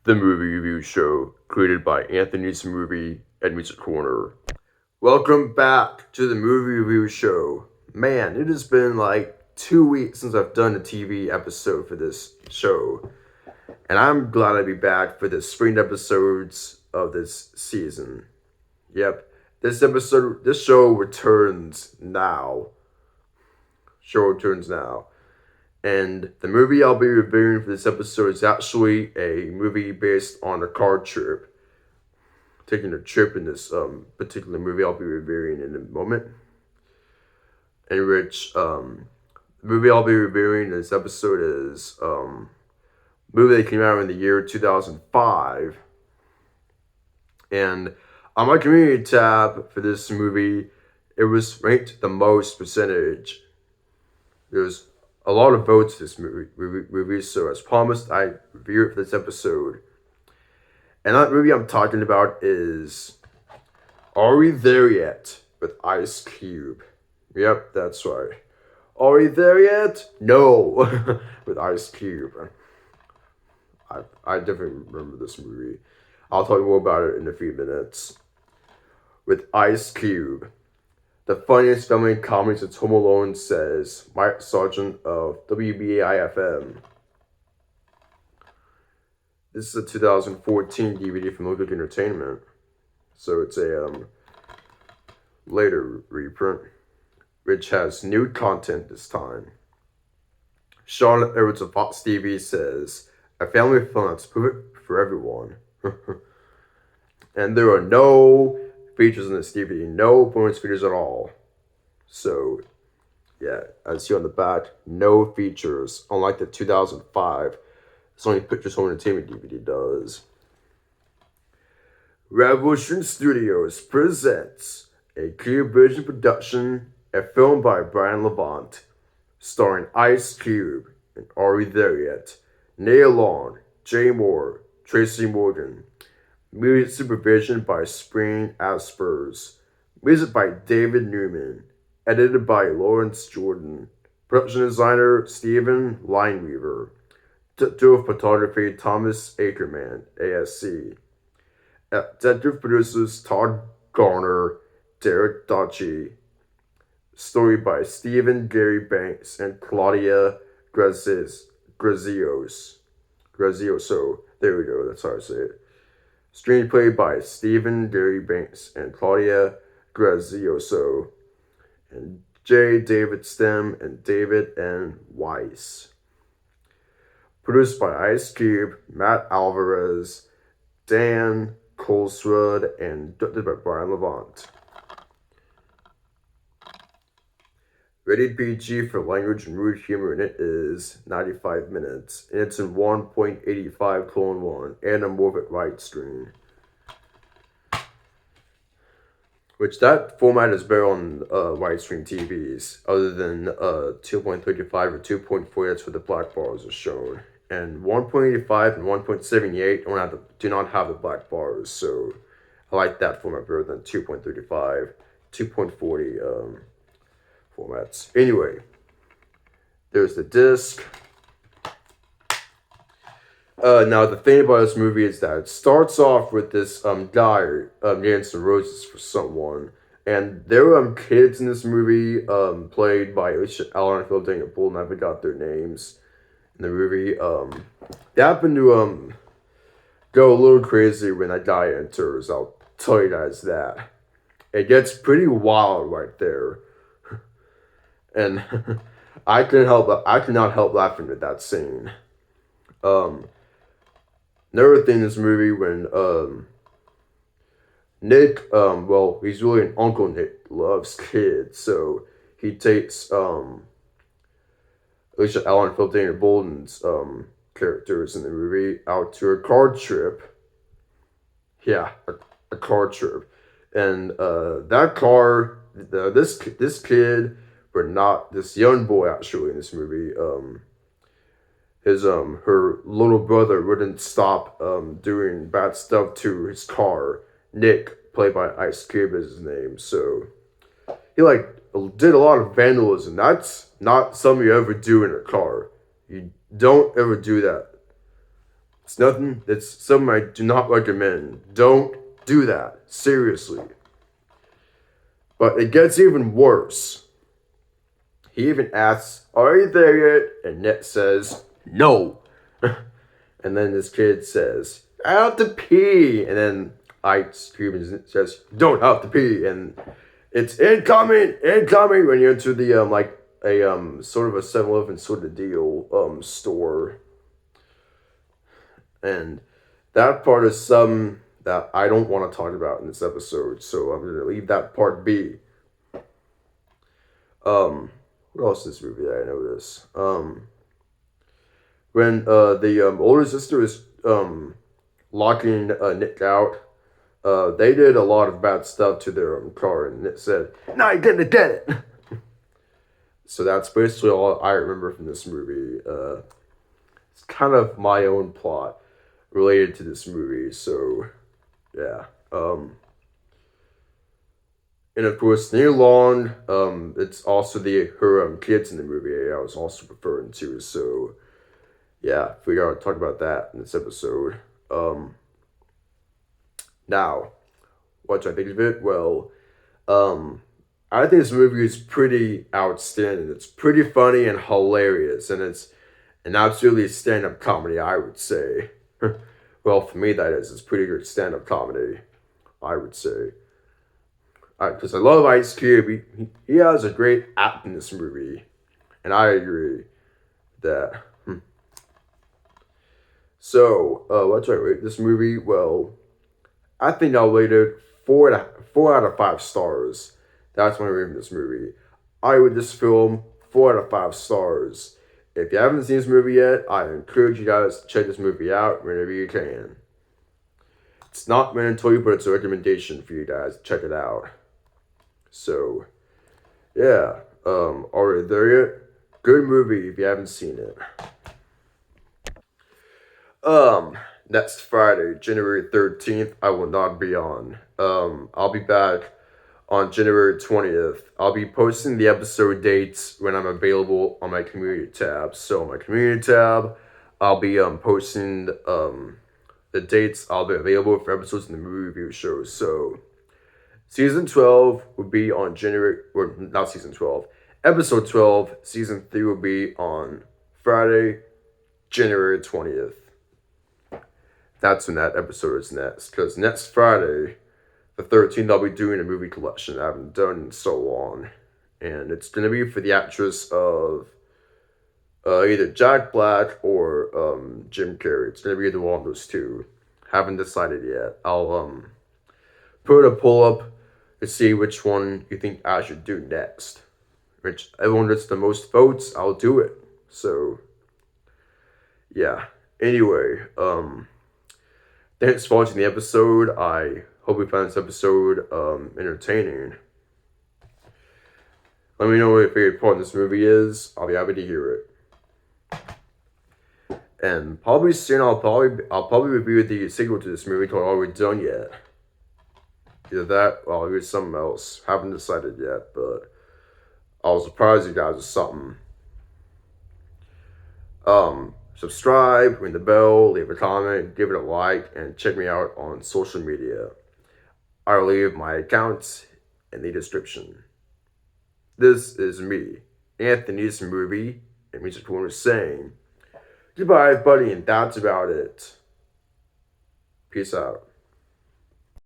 the movie review show created by Anthony's Movie and Music Corner. Welcome back to the movie review show. Man, it has been like 2 weeks since I've done a TV episode for this show, and I'm glad to be back for the spring episodes of this season. Yep, this show returns now. And the movie I'll be reviewing for this episode is actually a movie based on a car trip. Taking a trip in this particular movie I'll be reviewing in a moment. In which the movie I'll be reviewing in this episode is a movie that came out in the year 2005. And on my community tab for this movie, it was ranked the most percentage. There's a lot of votes this movie, so as promised, I review it for this episode. And that movie I'm talking about is Are We There Yet? With Ice Cube. Yep, that's right. Are we there yet? No, with Ice Cube. I definitely remember this movie. I'll talk more about it in a few minutes. With Ice Cube. The funniest family comedy since Home Alone, says Mike Sargent of WBAI-FM. This is a 2014 DVD from Logic Entertainment, so it's a later reprint, which has new content this time. Charlotte Edwards of Fox TV says, a family film that's perfect for everyone. And there are no features in this DVD, no bonus features at all. So, yeah, as you see on the back, no features, unlike the 2005 Sony Pictures Home Entertainment DVD does. Revolution Studios presents a Clear Vision production, a film by Brian Levant, starring Ice Cube and Are We There Yet? Nia Long, Jay Moore, Tracy Morgan. Music supervision by Spring Aspers. Music by David Newman. Edited by Lawrence Jordan. Production designer Stephen Lineweaver. Director of photography Thomas Ackerman, ASC. Executive producers Todd Garner, Derek Dotchie. Story by Stephen Gary Banks and Claudia Grazioso. There we go, that's how I say it. Screenplay by Stephen Gary Banks and Claudia Grazioso. And J. David Stem and David N. Weiss. Produced by Ice Cube, Matt Alvarez, Dan Colesrud, and directed by Brian Levant. Rated PG for language and rude humor, and it is 95 minutes. And it's in 1.85:1 anamorphic widescreen. Which that format is better on widescreen TVs, other than 2.35 or 2.4, that's where the black bars are shown. And 1.85 and 1.78 do not have the black bars, so I like that format better than 2.35, 2.40 formats. Anyway, there's the disc. Now the thing about this movie is that it starts off with this guy getting some roses for someone, and there were kids in this movie played by Alicia Allen and Phil Daniel Bolton. I forgot their names in the movie. They happen to go a little crazy when that guy enters. I'll tell you guys that. It gets pretty wild right there. And I cannot help laughing at that scene. Another thing in this movie when Nick, he's really an uncle. Nick loves kids, so he takes Alicia Allen and Phil Daniel Bolton's characters in the movie out to a car trip. Yeah, a car trip, and that car, this kid. But not this young boy actually in this movie. Her little brother wouldn't stop doing bad stuff to his car. Nick, played by Ice Cube, is his name. So he did a lot of vandalism. That's not something you ever do in a car. You don't ever do that. It's nothing. It's something I do not recommend. Don't do that. Seriously. But it gets even worse. He even asks, "Are you there yet?" And Ned says, "No." And then this kid says, "I have to pee." And then Ice Cube says, "Don't have to pee." And it's incoming, incoming when you enter the like a sort of a 7-Eleven sort of deal store. And that part is some that I don't want to talk about in this episode, so I'm gonna leave that part be. What else is this movie that I noticed? When the older sister is locking Nick out, they did a lot of bad stuff to their car, and Nick said, "No, you didn't get it." So that's basically all I remember from this movie. It's kind of my own plot related to this movie, so yeah. And of course, Nia Long, it's also her kids in the movie I was also referring to. So yeah, we gotta talk about that in this episode. Now, what do I think of it? Well, I think this movie is pretty outstanding. It's pretty funny and hilarious, and it's an absolutely stand-up comedy, I would say. Well, for me, that is. It's pretty good stand-up comedy, I would say. Because I love Ice Cube. He has a great act in this movie, and I agree that. So, what do I rate this movie? Well, I think I'll rate it 4 out of 5 stars. That's my rating this movie. I rate this film 4 out of 5 stars. If you haven't seen this movie yet, I encourage you guys to check this movie out whenever you can. It's not mandatory, but it's a recommendation for you guys to check it out. So, yeah, already there yet? Good movie if you haven't seen it. Next Friday, January 13th, I will not be on. I'll be back on January 20th. I'll be posting the episode dates when I'm available on my community tab. So, on my community tab, I'll be posting the dates I'll be available for episodes in the movie review show. So, Season 12 will be on January, or not Season 12, Episode 12, Season 3 will be on Friday, January 20th. That's when that episode is next, because next Friday, the 13th, I'll be doing a movie collection I haven't done in so long. And it's going to be for the actress of either Jack Black or Jim Carrey. It's going to be either one of those two. Haven't decided yet. I'll put a poll up to see which one you think I should do next. Which everyone gets the most votes, I'll do it. So, yeah. Anyway, thanks for watching the episode. I hope you found this episode entertaining. Let me know what your favorite part of this movie is. I'll be happy to hear it. And probably soon I'll probably review the sequel to this movie because I'm already done yet. Either that or I'll read something else. Haven't decided yet, but I'll surprise you guys with something. Subscribe, ring the bell, leave a comment, give it a like, and check me out on social media. I'll leave my accounts in the description. This is me, Anthony's Movie and Music Corner, saying goodbye, everybody, and that's about it. Peace out.